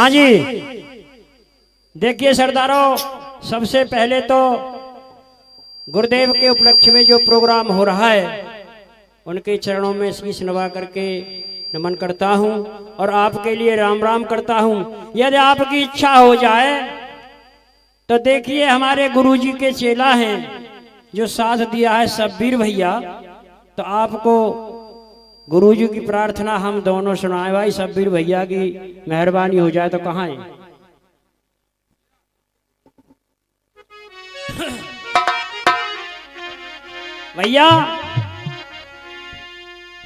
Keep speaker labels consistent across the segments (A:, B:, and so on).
A: हाँ जी, देखिए सरदारों, सबसे पहले तो गुरुदेव के उपलक्ष्य में जो प्रोग्राम हो रहा है उनके चरणों में शीश नवा करके नमन करता हूँ और आपके लिए राम राम करता हूँ। यदि आपकी इच्छा हो जाए तो देखिए हमारे गुरुजी के चेला हैं जो साथ दिया है शब्बीर भैया, तो आपको गुरुजी की प्रार्थना हम दोनों सुनाए। भाई शब्बीर भैया की मेहरबानी हो जाए तो कहाँ है? भैया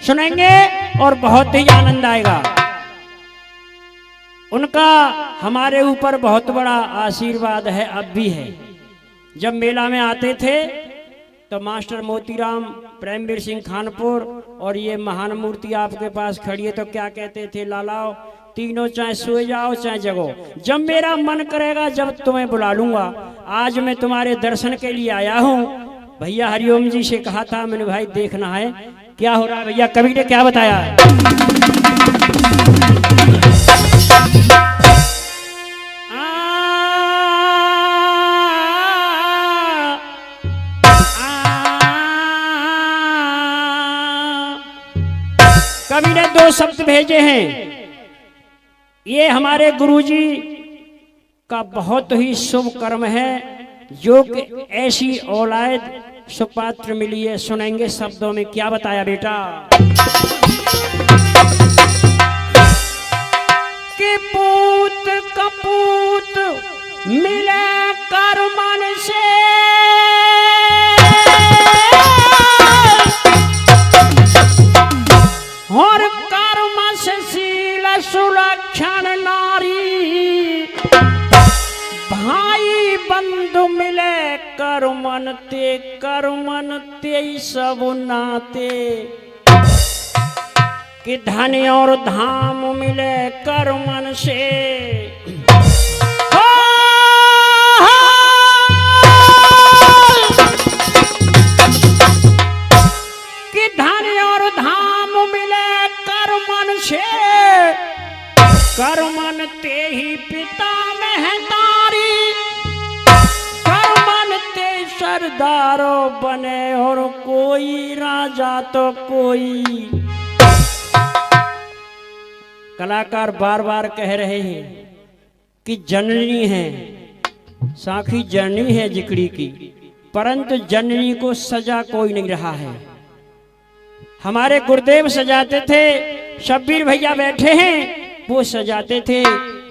A: सुनेंगे और बहुत ही आनंद आएगा। उनका हमारे ऊपर बहुत बड़ा आशीर्वाद है, अब भी है। जब मेला में आते थे तो मास्टर मोतीराम, प्रेमवीर सिंह खानपुर और ये महान मूर्ति आपके पास खड़ी है तो क्या कहते थे, लालाओ तीनों चाहे सोए जाओ चाहे जगो, जब मेरा मन करेगा जब तुम्हें बुला लूंगा। आज मैं तुम्हारे दर्शन के लिए आया हूँ। भैया हरिओम जी से कहा था मैंने, भाई देखना है क्या हो रहा है। भैया कवि ने क्या बताया है? कवि ने दो शब्द भेजे हैं। ये हमारे गुरुजी का बहुत ही शुभ कर्म है जो कि ऐसी औलाद सुपात्र मिली है। सुनेंगे शब्दों में क्या बताया बेटा कि पूत कपूत मिले कर मन से, और कर्म से शील सुलक्षण नारी, भाई बंधु मिले करमन ते सब नाते, कि धन और धाम मिले करमन से। कि धन और धाम मिले करमन से, करमन ते ही पिता महतारी, करमन ते सरदारो बने और कोई राजा तो कोई। कलाकार बार बार कह रहे हैं कि जननी है, साखी जननी है जिकड़ी की, परंतु जननी को सजा कोई नहीं रहा है। हमारे गुरुदेव सजाते थे, शब्बीर भैया बैठे हैं वो सजाते थे।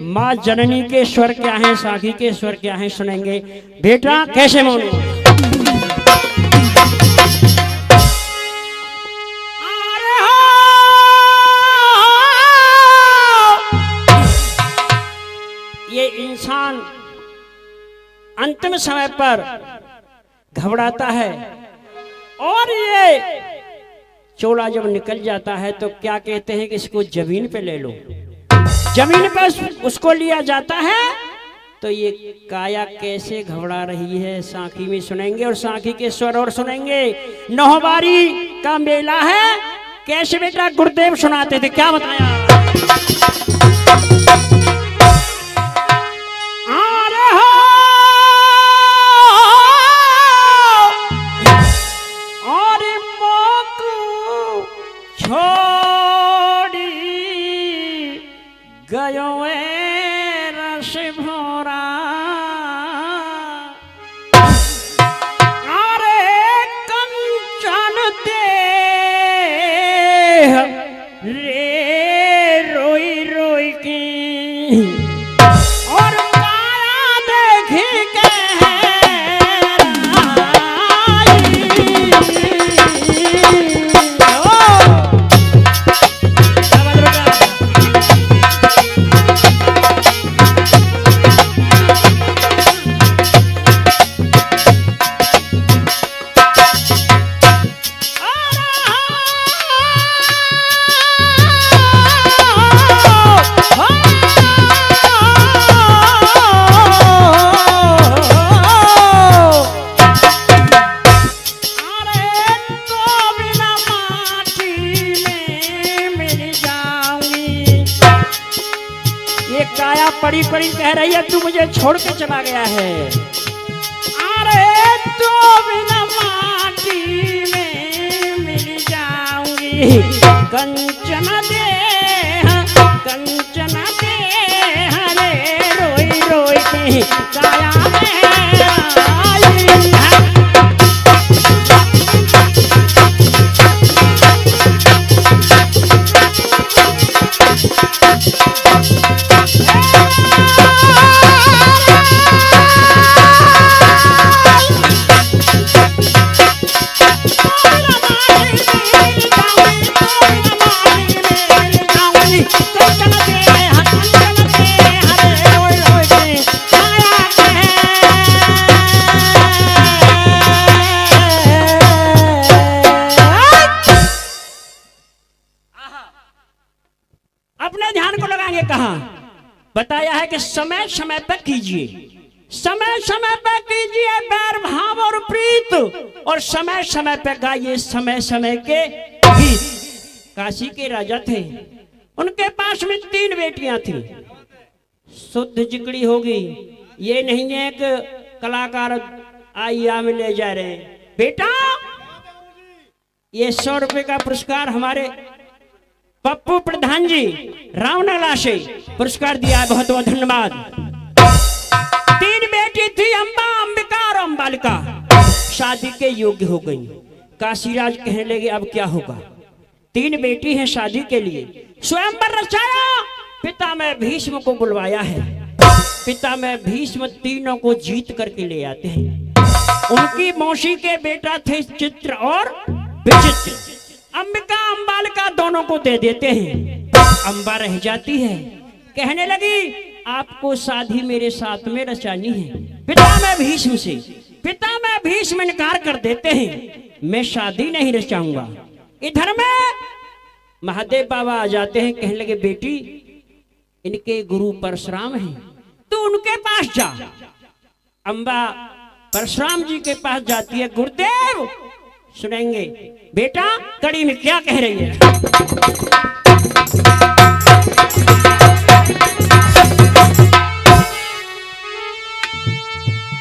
A: माँ जननी के स्वर क्या हैं, साखी के स्वर क्या हैं, सुनेंगे बेटा कैसे मोनू। ये इंसान अंतिम समय पर घबराता है और ये चोला जब निकल जाता है तो क्या कहते हैं कि इसको जमीन पे ले लो। जमीन पर उसको लिया जाता है तो ये काया कैसे घबरा रही है, साखी में सुनेंगे और साखी के स्वर और सुनेंगे। नौबारी का मेला है, कैसे बेटा गुरुदेव सुनाते थे, क्या बताया। काया पड़ी पड़ी कह रही है तू मुझे छोड़ के चला गया है। अरे तो बिना माटी में मिल जाऊंगी कंचन दे हरे रोई रोई के काया में आई है। अपने ध्यान को लगाएंगे कहां? बताया है कि समय समय पर कीजिए, समय समय पर कीजिए बैर भाव और प्रीत, और समय समय पर गाइए समय समय के गीत। काशी के राजा थे, उनके पास में 3 बेटियां थी। शुद्ध जिगड़ी होगी, ये नहीं है कि कलाकार आइया में ले जा रहे हैं। बेटा ये 100 रुपए का पुरस्कार हमारे पप्पू प्रधान जी रावणला से पुरस्कार दिया है, बहुत बहुत धन्यवाद। 3 बेटी थी, अंबा, अंबिका और अंबालिका, शादी के योग्य हो गई। काशीराज कहने लगे अब क्या होगा, 3 बेटी हैं शादी के लिए। स्वयंवर रचाया, पिता में भीष्म को बुलवाया है। पिता में भीष्म तीनों को जीत करके ले आते हैं। उनकी मौसी के बेटा थे चित्र और विचित्र। अंबिका अंबालिका दोनों को दे देते हैं। अंबा रह जाती है, कहने लगी आपको शादी मेरे साथ में रचानी है। पिता में भीष्म से, पिता में भीष्म इनकार कर देते हैं, मैं शादी नहीं रचाऊंगा। इधर में महादेव बाबा आ जाते हैं, कहने लगे बेटी इनके गुरु परशुराम हैं, तू उनके पास जा। अंबा परशुराम जी के पास जाती है। गुरुदेव सुनेंगे बेटा कड़ी में क्या कह रही है।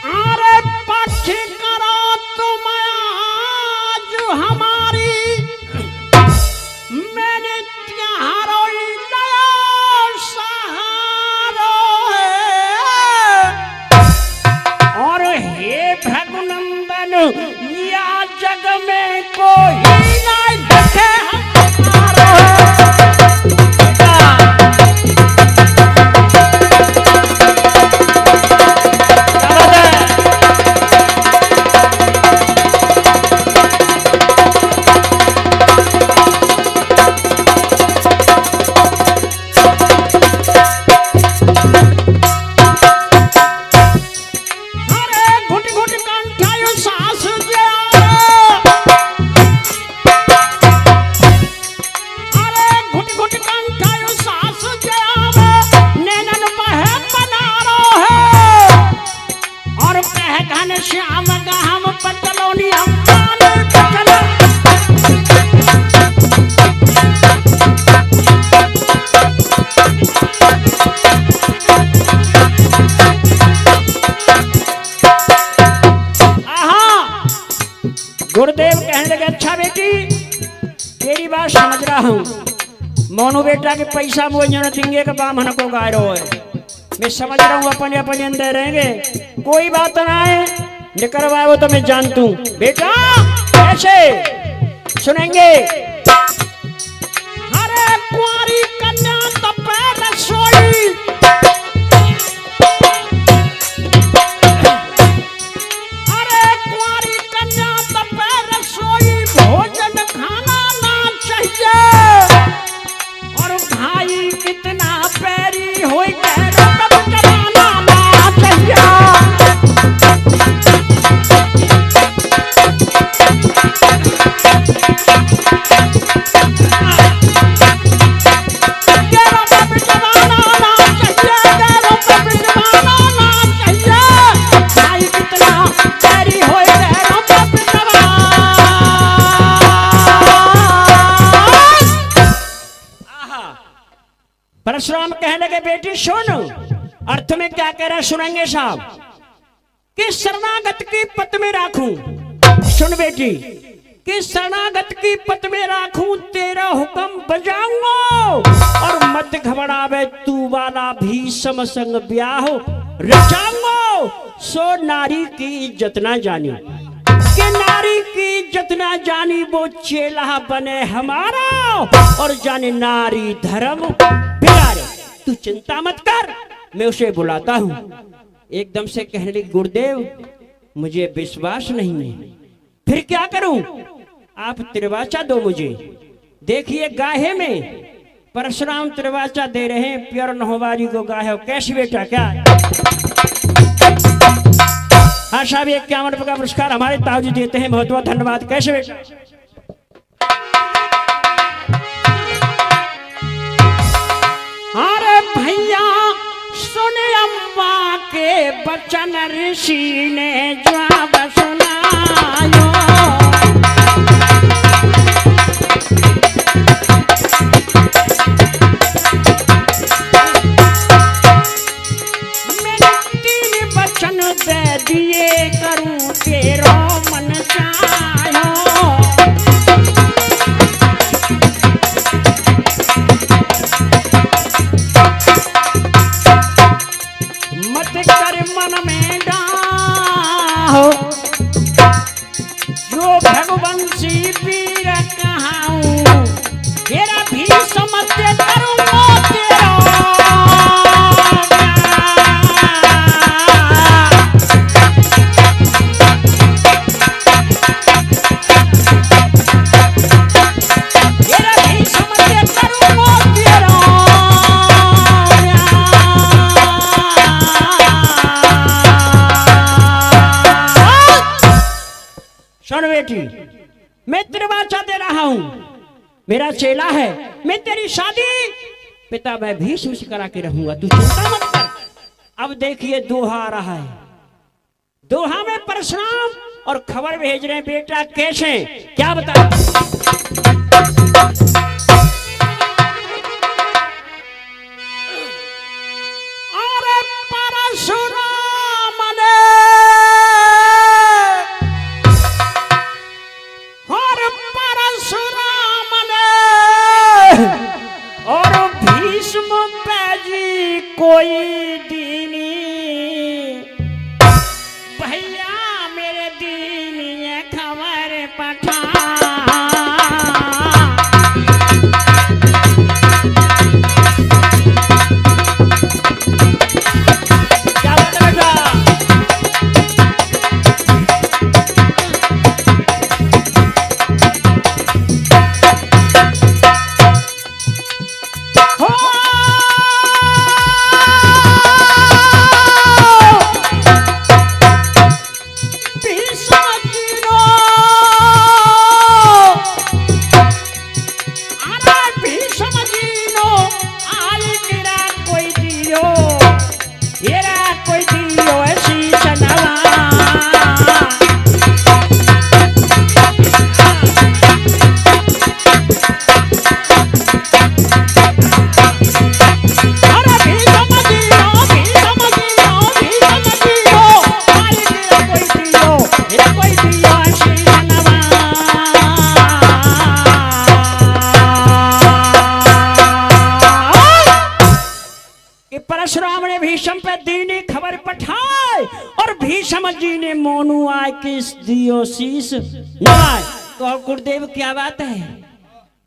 A: अरे पक्षी करो तुम आज हमारी, मैंने त्यारो सहारो है। और हे भृगुनंदन या जग में कोई नहीं देखे श्याम का हम पटलोनी गुरुदेव कहने लगे अच्छा बेटी तेरी बात समझ रहा हूँ, मोनू बेटा के पैसा मोजन देंगे के बामन को गाय रो है, मैं समझ रहा हूँ अपने अपने अंदर रहेंगे, कोई बात ना है निकलवाए वो तो मैं जानता हूँ। बेटा कैसे सुनेंगे। अरे कुंवारी कन्या तपे रसोई, अरे कुंवारी कन्या तपे रसोई, भोजन खाना ना चाहिए। और भाई कितना पैरी हो परशुराम कहने लगे बेटी सुन, अर्थ में क्या कह रहा है सुनेंगे साहब, कि शरणागत की पत में राखूं, सुन बेटी, कि शरणागत की पत में राखूं, तेरा हुक्म बजाऊंगा और मत घबरावे तू वाला भीष्म संग ब्याह रचाऊंगा। सो नारी की इज्जत ना जानी, कि नारी की इज्जत ना जानी, वो चेला बने हमारा और जाने नारी धर्म बिगाड़े। तू चिंता मत कर, मैं उसे बुलाता हूँ। एकदम से कहने लगी गुरुदेव मुझे विश्वास नहीं है, फिर क्या करूं? आप त्रिवाचा दो मुझे। देखिए गाहे में परशुराम त्रिवाचा दे रहे हैं, प्योर नहवारी को गाहे। कैसी बेटा क्या? हाँ साहब 51 रुपये का पुरस्कार हमारे ताऊजी देते हैं, बहुत बहुत धन्यवाद। कैसे बेटा? अरे भैया सुने अम्बा के बचन ऋषि ने जब सुनायो, मैंने 3 वचन दे दिए, करूं तेरा मन चाहो। मत कर मन में डाहो, जो भगवंशी वीर कहाऊं, तेरा भी समझ करूंगा तेरा। सुन बेटी, मैं त्रिवाचा दे रहा हूं, मेरा चेला है, मैं तेरी शादी पिता मैं भीष्म से करा के रहूंगा, तू चिंता मत कर। अब देखिए दोहा आ रहा है, दोहा में परशुराम और खबर भेज रहे हैं बेटा कैसे, क्या बता। अरे परशुराम ने और भीष्म पैजी कोई दीनी, भैया मेरे दीनी खबर पठा। क्या बात है बेटा? परशुराम ने भीष्म पे दीनी खबर पठाए और भीष्म जी ने मोनू आय किस दियो शीश नवाए। तो गुरुदेव क्या बात है?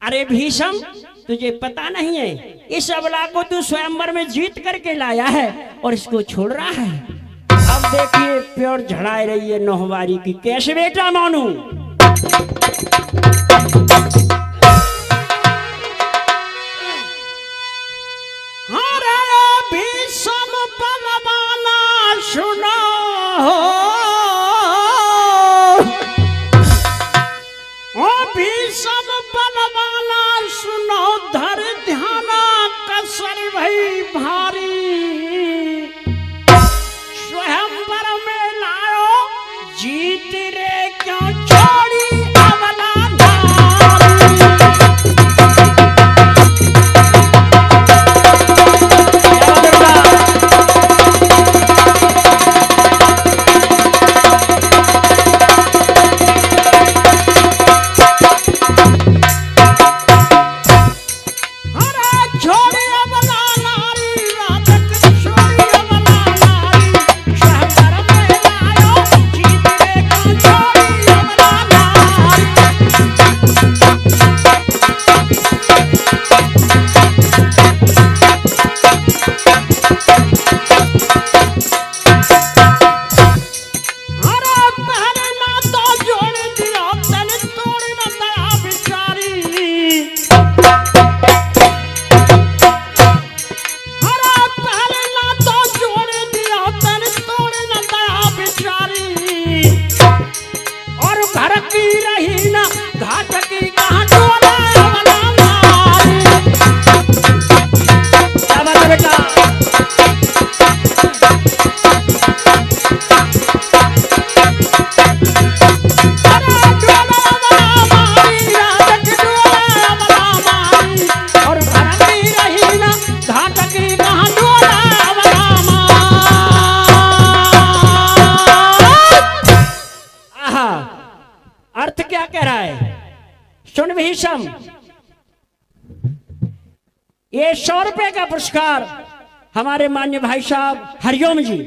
A: अरे भीष्म तुझे पता नहीं है, इस अबला को तू स्वयंवर में जीत करके लाया है और इसको छोड़ रहा है। अब देखिए प्योर झड़ाए रही है नौहवारी की। कैसे बेटा मोनू? भीष्म बलवाना सुनो, ओ भीष्म बलवाना सुनो, धर ध्याना कसर भई भारी, स्वयंवर में लाओ जीत रे क्यों छोड़ी अबला नारी। भीषम, ये 100 रुपए का पुरस्कार हमारे मान्य भाई साहब हरिओम जी,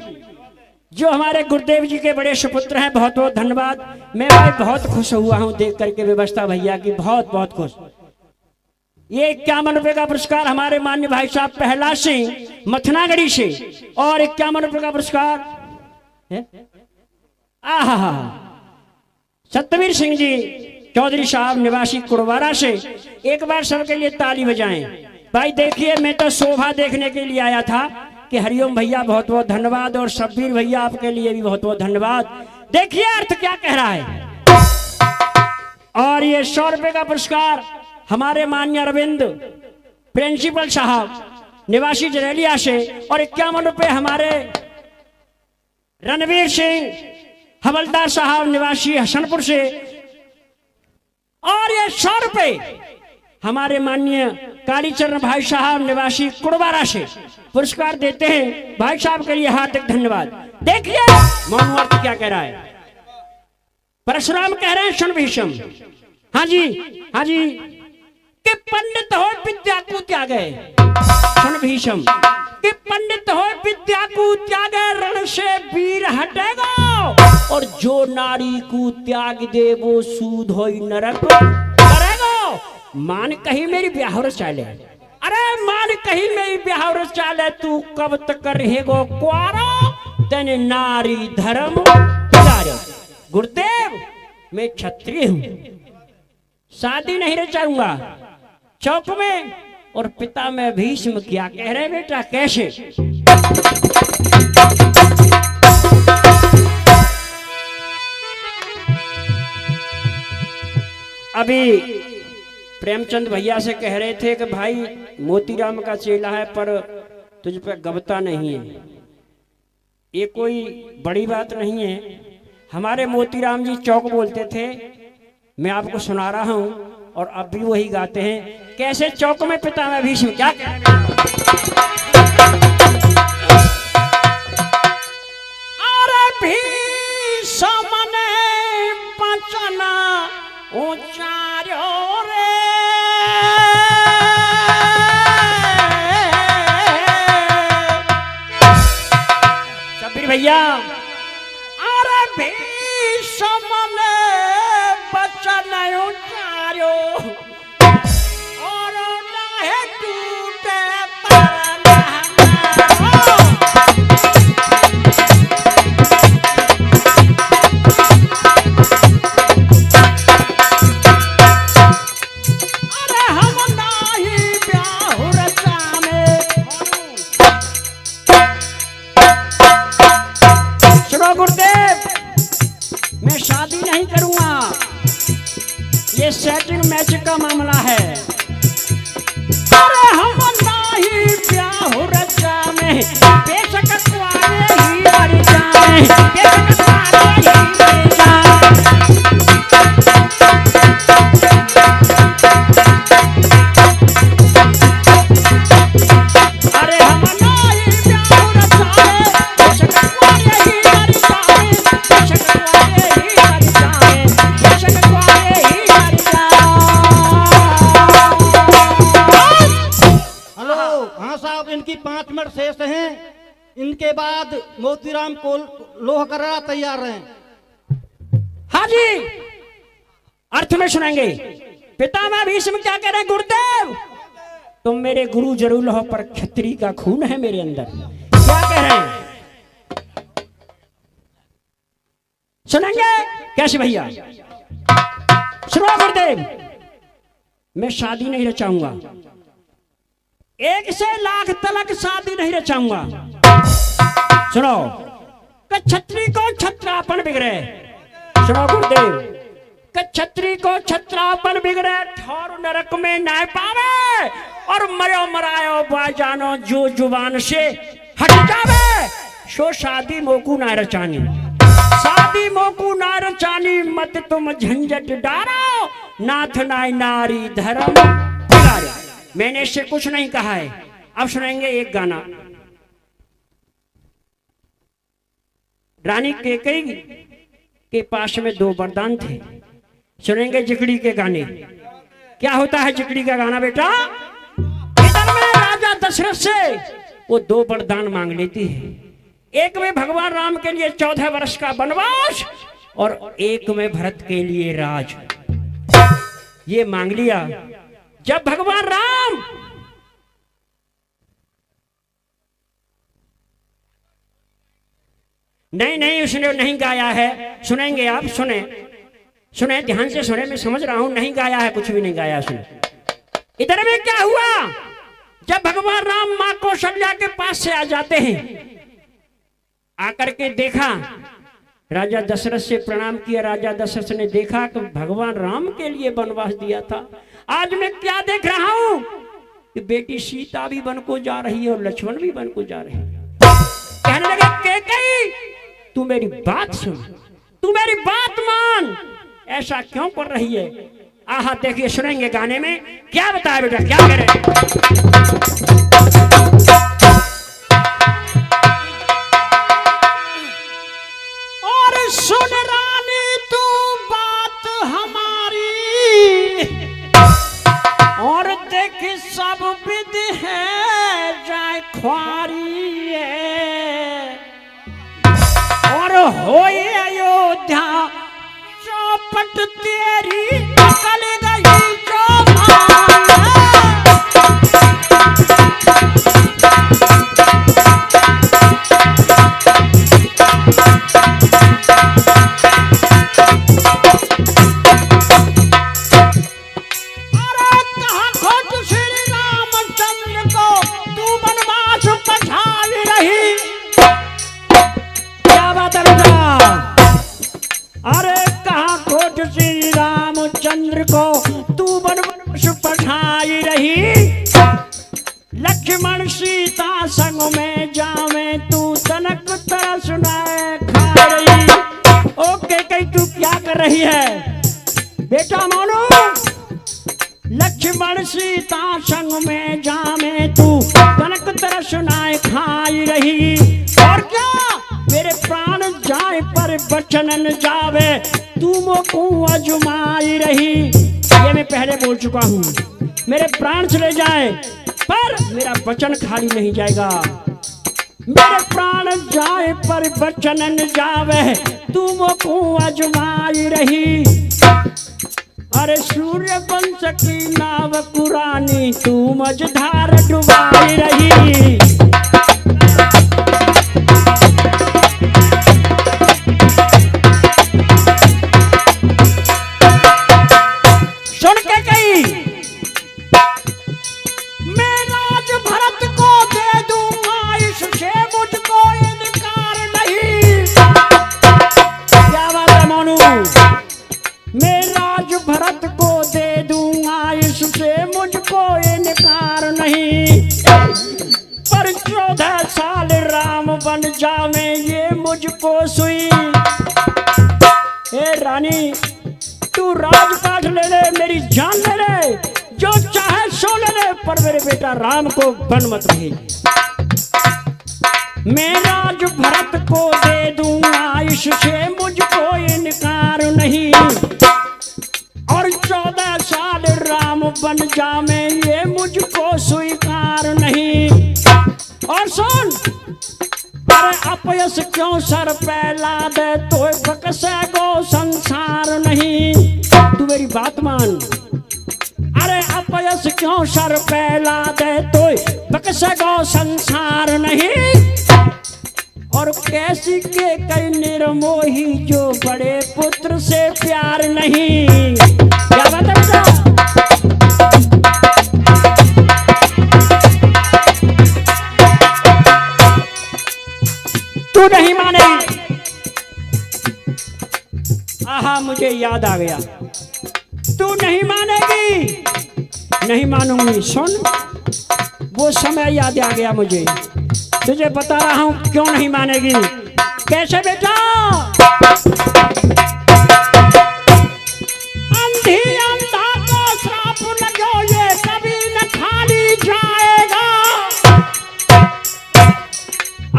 A: जो हमारे गुरुदेव जी के बड़े सुपुत्र हैं। बहुत बहुत धन्यवाद। मैं भाई बहुत खुश हुआ हूं देख करके व्यवस्था भैया की, बहुत बहुत खुश। ये 51 रुपए का पुरस्कार हमारे मान्य भाई साहब प्रहलाद सिंह मथनागढ़ी से, और 51 रुपए का पुरस्कार सत्यवीर सिंह जी चौधरी साहब निवासी कुड़वारा से। एक बार सबके लिए ताली बजाएं भाई। देखिए, मैं तो शोभा देखने के लिए आया था कि हरिओम भैया बहुत बहुत धन्यवाद, और सब्बीर भैया आपके लिए भी बहुत बहुत धन्यवाद। देखिए अर्थ क्या कह रहा है। और ये 100 रुपए का पुरस्कार हमारे मान्य अरविंद प्रिंसिपल साहब निवासी जरेलिया से, और 51 रुपए हमारे रणवीर सिंह हवलदार साहब निवासी हसनपुर से, और ये 100 रुपए हमारे माननीय कालीचरण भाई साहब निवासी कुड़वारा से पुरस्कार देते हैं। भाई साहब के लिए हार्दिक धन्यवाद। देखिए मौनुअर्थ क्या कह रहा है। परशुराम कह रहे हैं शन भीषम, हाँ जी हाँ जी, कि पंडित हो विद्या को त्यागे, शन भीषम कि पंडित हो विद्या को त्यागे, रण से वीर हटेगा, और जो नारी को त्याग दे वो सूद हो नरक करेगा। मान कहीं मेरी ब्याह चाले, अरे मान कहीं मेरी ब्याह चाले, तू कब तक रहेगो कुआरा, तेने नारी धर्म बिगाड़ो। गुरुदेव मैं क्षत्रिय हूं, शादी नहीं रचाऊंगा चौक में, और पिता में भीष्म क्या कह रहे बेटा, कैसे? अभी प्रेमचंद भैया से कह रहे थे कि भाई मोतीराम का चेला है पर तुझ पे गबता नहीं है। ये कोई बड़ी बात नहीं है। हमारे मोतीराम जी चौक बोलते थे, मैं आपको सुना रहा हूं, और अब भी वही गाते हैं। कैसे चौक में पिता में भीष्म क्या कह रहे हैं। अरे भीष्म ने बचना उचार्यो रे, शब्बीर भैया, अरे भीष्म ने बचना उचार्यो, और नाहे टूटे सेटिंग मैच का मामला है। अरे हम नहीं ब्याह रचा में, बेशक कुआरे ही मर जाए, बेशक कुआरे ही मर जाए। अरे हम नहीं ब्याह रचा में, बेशक कुआरे ही मर जाए, बेशक कुआरे ही मर जाए, बेशक कुआरे ही मर जाए।
B: इनकी 5 मिनट शेष हैं, इनके बाद मोतीराम को लोह करारा तैयार हैं।
A: हाँ जी, अर्थ में सुनेंगे। पितामह भीष्म क्या कह रहे हैं, गुरुदेव तुम मेरे गुरु जरूर हो, पर क्षत्रिय का खून है मेरे अंदर। क्या कह रहे हैं सुनेंगे कैसे भैया। सुनो गुरुदेव, मैं शादी नहीं रचाऊंगा, 1 से लाख तलक शादी नहीं रचाऊंगा। सुनो, क्षत्रिय को क्षत्रापन बिगड़े। सुनो गुरुदेव, क्षत्रिय को क्षत्रापन बिगड़े, ठौर नरक में न पावे, और मरो मरायो बाजानो जो जुबान से हट जावे, सो शादी मोकू ना रचानी, शादी मोकू ना रचानी, मत तुम झंझट डारो, नाथ नाय नारी धर्म बिगाड़ो। मैंने इससे कुछ नहीं कहा है। अब सुनेंगे एक गाना। रानी कैकेयी के पास में 2 वरदान थे। सुनेंगे जिगड़ी के गाने। क्या होता है जिकड़ी का गाना बेटा? इधर में राजा दशरथ से वो 2 वरदान मांग लेती है। एक में भगवान राम के लिए 14 वर्ष का वनवास और एक में भरत के लिए राज। ये मांग लिया। जब भगवान राम नहीं उसने नहीं गाया है, सुनेंगे आप, सुने ध्यान से सुने, मैं समझ रहा हूं, नहीं गाया है, कुछ भी नहीं गाया सुने। इधर में क्या हुआ? जब भगवान राम मां कौशल्या के पास से आ जाते हैं, आकर के देखा, राजा दशरथ से प्रणाम किया। राजा दशरथ ने देखा कि भगवान राम के लिए वनवास दिया था, आज मैं क्या देख रहा हूं कि बेटी सीता भी वन को जा रही है और लक्ष्मण भी वन को जा रहे हैं। कहने लगे कैकेयी, तू मेरी बात सुन, तू मेरी बात मान, ऐसा क्यों कर रही है? आहा, देखिए सुनेंगे गाने में क्या बताया बेटा, क्या करे। और सुन रानी तू बात हमारी, और देख सब विध है जाए ख्वारी है, और होए अयोध्या चौपट तेरी निकल गई चौपाल। अरे कहाँ खोट श्री रामचंद्र को तू वनवास पठाई रही। क्या बात है बेटा? अरे कहाँ खोट श्री रामचंद्र को तू वनवास पठाई रही। लक्ष्मण सीता संग में जावे तू तनक तरह सुनाए खा रही। ओके कहीं तू क्या कर रही है बेटा? मानो लक्ष्मण सीता संग में जावे तू तनक तरह सुनाए खाई रही। और क्या मेरे प्राण जाए पर बचन न जावे तू मोको अजमाई रही। ये मैं पहले बोल चुका हूँ, मेरे प्राण चले जाए पर मेरा वचन खाली नहीं जाएगा। मेरे प्राण जाए पर वचन न जावे तू मोको अजमाई रही। अरे सूर्य वंश की नाव पुरानी तू मझधार डुबाई रही। सुन के गई, मैं राज भरत को दे दूंगा, इससे मुझको इनकार नहीं। क्या बात है मोनू? मैं राज भरत को दे दूंगा, इससे मुझको इनकार नहीं। पर 14 साल राम बन जावे ये मुझको सुई। ए रानी तू राज काट ले ले, मेरी जान ले ले, जो चाहे सो ले ले, पर मेरे बेटा राम को बन मत रही। मैं राज भरत को दे दूंगा, इससे मुझको इनकार नहीं। और 14 साल राम बन जावे ये मुझको स्वीकार नहीं। और सुन, अरे अपयस क्यों सर पैला दे तो बकसे को संसार नहीं। तू मेरी बात मान। अरे अपयस क्यों सर पैला दे तो बकसे को संसार नहीं। और कैसी के कई निर्मोही जो बड़े पुत्र से प्यार नहीं। क्या बात है बेटा? तू नहीं मानेगी। आहा, मुझे याद आ गया, तू नहीं मानेगी। नहीं मानूंगी। सुन, वो समय याद आ गया मुझे, तुझे बता रहा हूं क्यों नहीं मानेगी। कैसे बेटा? अंधी अंधा को श्राप लगो ये कभी न खाली जाएगा।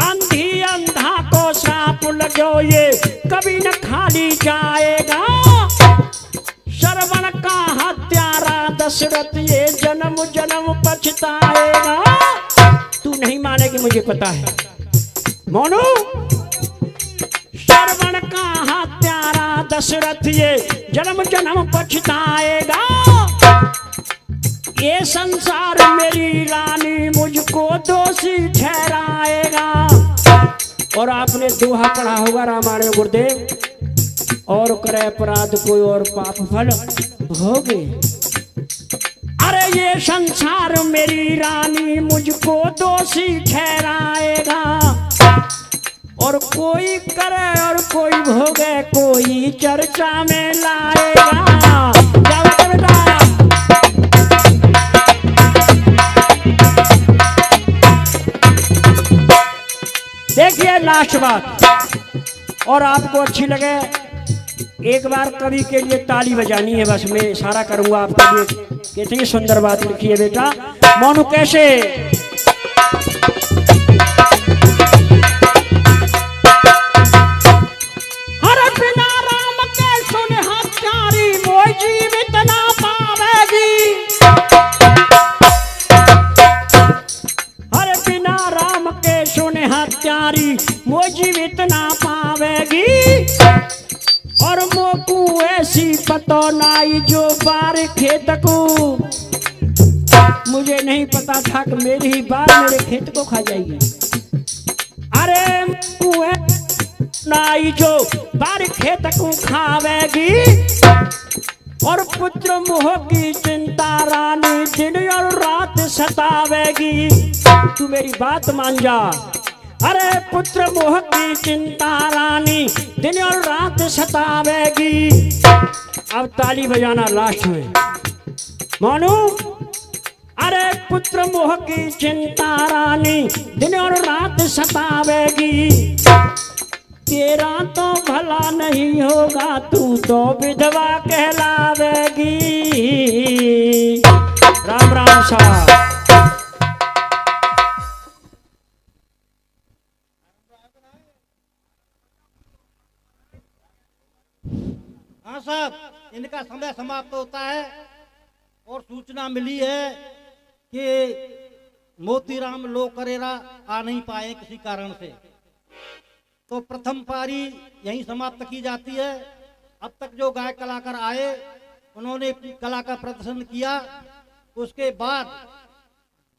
A: अंधी अंधा को श्राप लगो ये कभी न खाली जाएगा। श्रवण का हत्यारा दशरथ ये जन्म जन्म पछताएगा। तू नहीं मानेगी, मुझे पता है। मोनू, श्रवण का हत्यारा दशरथ ये जन्म जन्म पछताएगा। ये संसार मेरी रानी मुझको दोषी ठहराएगा। और आपने दोहा पढ़ा होगा रामायण में गुरुदेव, और करे अपराध कोई और पाप फल भोगे। अरे ये संसार मेरी रानी मुझको दोषी ठहराएगा। और कोई करे और कोई भोगे, कोई चर्चा में लाएगा। देखिए लास्ट बात, और आपको अच्छी लगे एक बार कवि के लिए ताली बजानी है, बस मैं इशारा करूंगा आपके लिए। कितनी सुंदर बात लिखी है बेटा। मोनू कैसे? हर बिना राम के सुन हत्यारी मोय जीवित ना पावेगी। हर बिना राम के सुन हत्यारी मोय जीवित ना पावेगी। और मोकू ऐसी पतो नाई जो बार खेत को, मुझे नहीं पता था कि मेरी ही बार मेरे खेत को खा जाएगी। अरे मोकू नाई जो बार खेत को खावेगी। और पुत्र मोह की चिंता रानी दिन और रात सतावेगी। तू मेरी बात मान जा। अरे पुत्र मोह की चिंता रानी दिन और रात सतावेगी। अब ताली बजाना लास्ट में मानो। अरे पुत्र मोह की चिंता रानी दिन और रात सतावेगी। तेरा तो भला नहीं होगा, तू तो विधवा कहलावेगी। राम राम साहब।
B: हाँ साहब, इनका समय समाप्त होता है। और सूचना मिली है कि मोतीराम लोकरेरा आ नहीं पाए किसी कारण से, तो प्रथम पारी यहीं समाप्त की जाती है। अब तक जो गायक कलाकार आए उन्होंने अपनी कला का प्रदर्शन किया। उसके बाद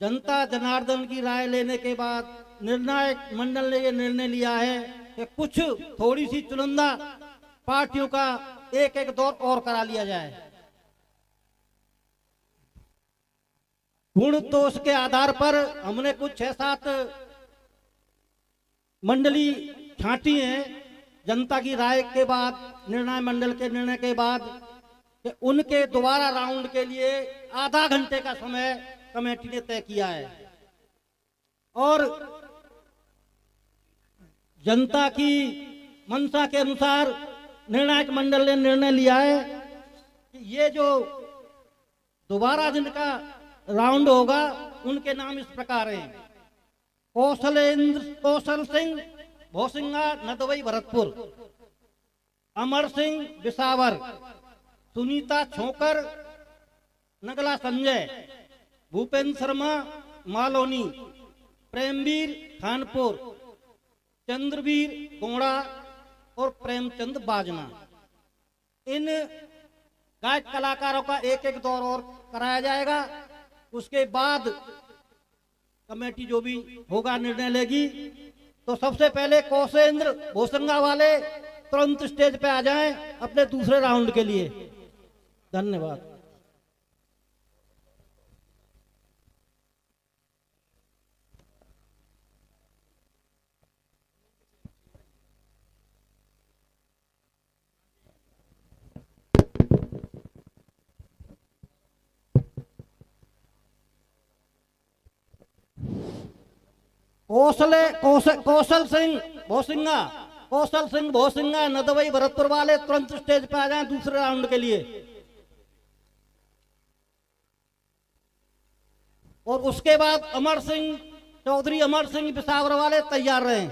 B: जनता जनार्दन की राय लेने के बाद निर्णायक मंडल ने यह निर्णय लिया है कि कुछ थोड़ी सी चुनिंदा पार्टियों का एक एक दौर और करा लिया जाए। गुण दोष के आधार पर हमने कुछ 6-7 मंडली छांटी हैं। जनता की राय के बाद, निर्णय मंडल के निर्णय के बाद, कि उनके दोबारा राउंड के लिए आधा घंटे का समय कमेटी ने तय किया है। और जनता की मंशा के अनुसार निर्णायक मंडल ने निर्णय लिया है कि ये जो दोबारा जिनका राउंड होगा उनके नाम इस प्रकार हैं: कौशल सिंह भोसिंगा नदवई भरतपुर, अमर सिंह बिसावर, सुनीता छोकर नगला संजय, भूपेंद्र शर्मा मालोनी, प्रेमवीर खानपुर, चंद्रवीर गोड़ा और प्रेमचंद बाजना। इन गायक कलाकारों का एक एक दौर और कराया जाएगा। उसके बाद कमेटी जो भी होगा निर्णय लेगी। तो सबसे पहले कौशेंद्र भोसंगा वाले तुरंत स्टेज पे आ जाएं अपने दूसरे राउंड के लिए। धन्यवाद। कौशल सिंह भोसिंगा नदवई भरतपुर वाले तुरंत स्टेज पे आ जाएं दूसरे राउंड के लिए। और उसके बाद चौधरी अमर सिंह बिसावर वाले तैयार रहें।